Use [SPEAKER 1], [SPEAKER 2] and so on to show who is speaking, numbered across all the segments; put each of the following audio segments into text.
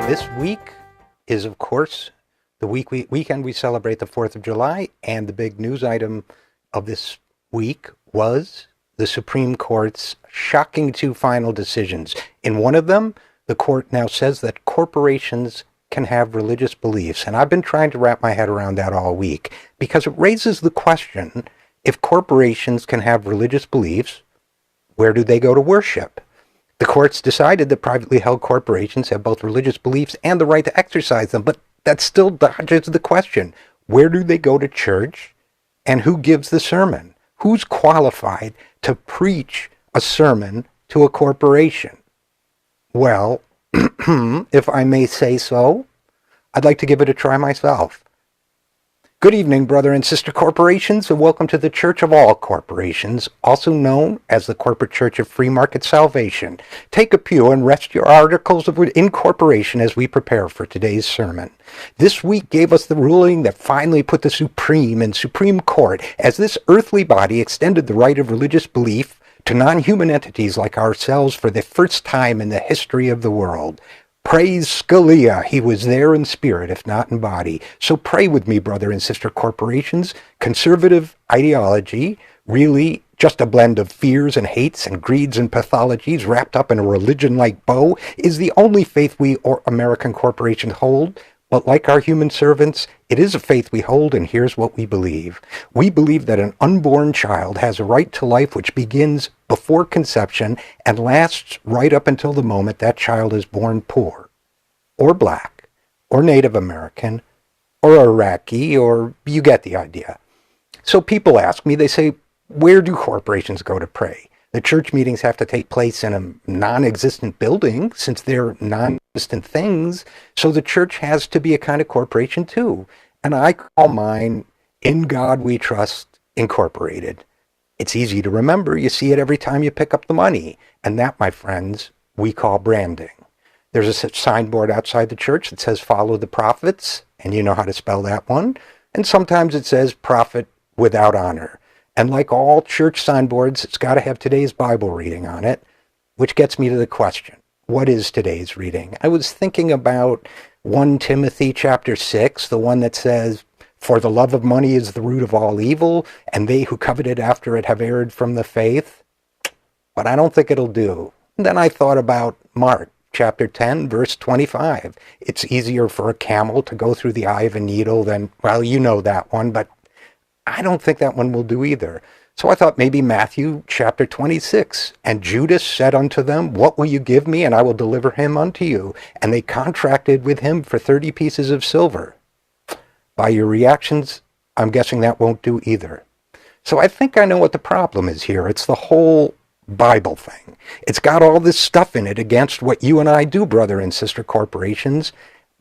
[SPEAKER 1] This week is, of course, the weekend we celebrate the 4th of July, and the big news item of this week was the Supreme Court's shocking two final decisions. In one of them, the court now says that corporations can have religious beliefs, and I've been trying to wrap my head around that all week, because it raises the question, if corporations can have religious beliefs, where do they go to worship? The courts decided that privately held corporations have both religious beliefs and the right to exercise them, but that still dodges the question. Where do they go to church, and who gives the sermon? Who's qualified to preach a sermon to a corporation? Well, if I may say so, I'd like to give it a try myself. Good evening, brother and sister corporations, and welcome to the Church of All Corporations, also known as the Corporate Church of Free Market Salvation. Take a pew and rest your articles of incorporation as we prepare for today's sermon. This week gave us the ruling that finally put the Supreme Court, as this earthly body extended the right of religious belief to non-human entities like ourselves for the first time in the history of the world. Praise Scalia. He was there in spirit, if not in body. So pray with me, brother and sister corporations. Conservative ideology, really just a blend of fears and hates and greeds and pathologies wrapped up in a religion-like bow, is the only faith we or American corporations hold. But like our human servants, it is a faith we hold, and here's what we believe. We believe that an unborn child has a right to life which begins before conception and lasts right up until the moment that child is born poor, or black, or Native American, or Iraqi, or you get the idea. So people ask me, they say, where do corporations go to pray? The church meetings have to take place in a non-existent building, since they're non-existent things, so the church has to be a kind of corporation too. And I call mine In God We Trust Incorporated. It's easy to remember. You see it every time you pick up the money. And that, my friends, we call branding. There's a signboard outside the church that says, follow the prophets, and you know how to spell that one. And sometimes it says, profit without honor. And like all church signboards, it's got to have today's Bible reading on it, which gets me to the question, what is today's reading? I was thinking about 1 Timothy chapter 6, the one that says, for the love of money is the root of all evil, and they who coveted after it have erred from the faith. But I don't think it'll do. And then I thought about Mark chapter 10, verse 25. It's easier for a camel to go through the eye of a needle than, well, you know that one, but I don't think that one will do either. So I thought maybe Matthew chapter 26. And Judas said unto them, what will you give me, and I will deliver him unto you? And they contracted with him for 30 pieces of silver. By your reactions, I'm guessing that won't do either. So I think I know what the problem is here. It's the whole Bible thing. It's got all this stuff in it against what you and I do, brother and sister corporations.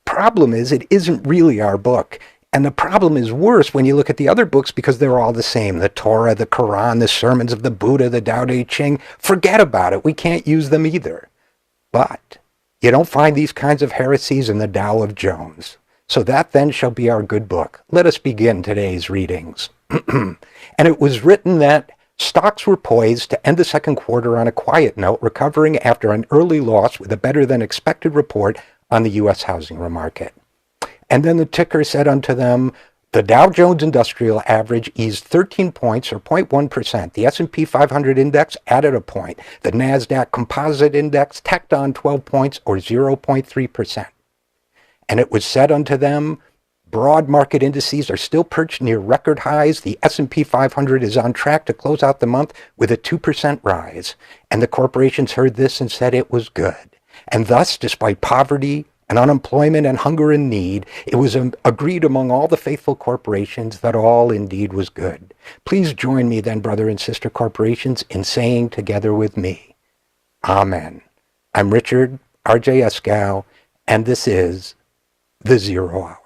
[SPEAKER 1] Problem is, it isn't really our book. And the problem is worse when you look at the other books, because they're all the same. The Torah, the Quran, the sermons of the Buddha, the Tao Te Ching. Forget about it. We can't use them either. But you don't find these kinds of heresies in the Tao of Jones. So that then shall be our good book. Let us begin today's readings. And it was written that stocks were poised to end the second quarter on a quiet note, recovering after an early loss with a better than expected report on the U.S. housing market. And then the ticker said unto them, the Dow Jones Industrial Average eased 13 points, or 0.1%. The S&P 500 Index added a point. The NASDAQ Composite Index tacked on 12 points, or 0.3%. And it was said unto them, broad market indices are still perched near record highs. The S&P 500 is on track to close out the month with a 2% rise. And the corporations heard this and said it was good. And thus, despite poverty and unemployment and hunger and need, it was agreed among all the faithful corporations that all indeed was good. Please join me then, brother and sister corporations, in saying together with me, Amen. I'm Richard, RJ Eskow, and this is The Zero Hour.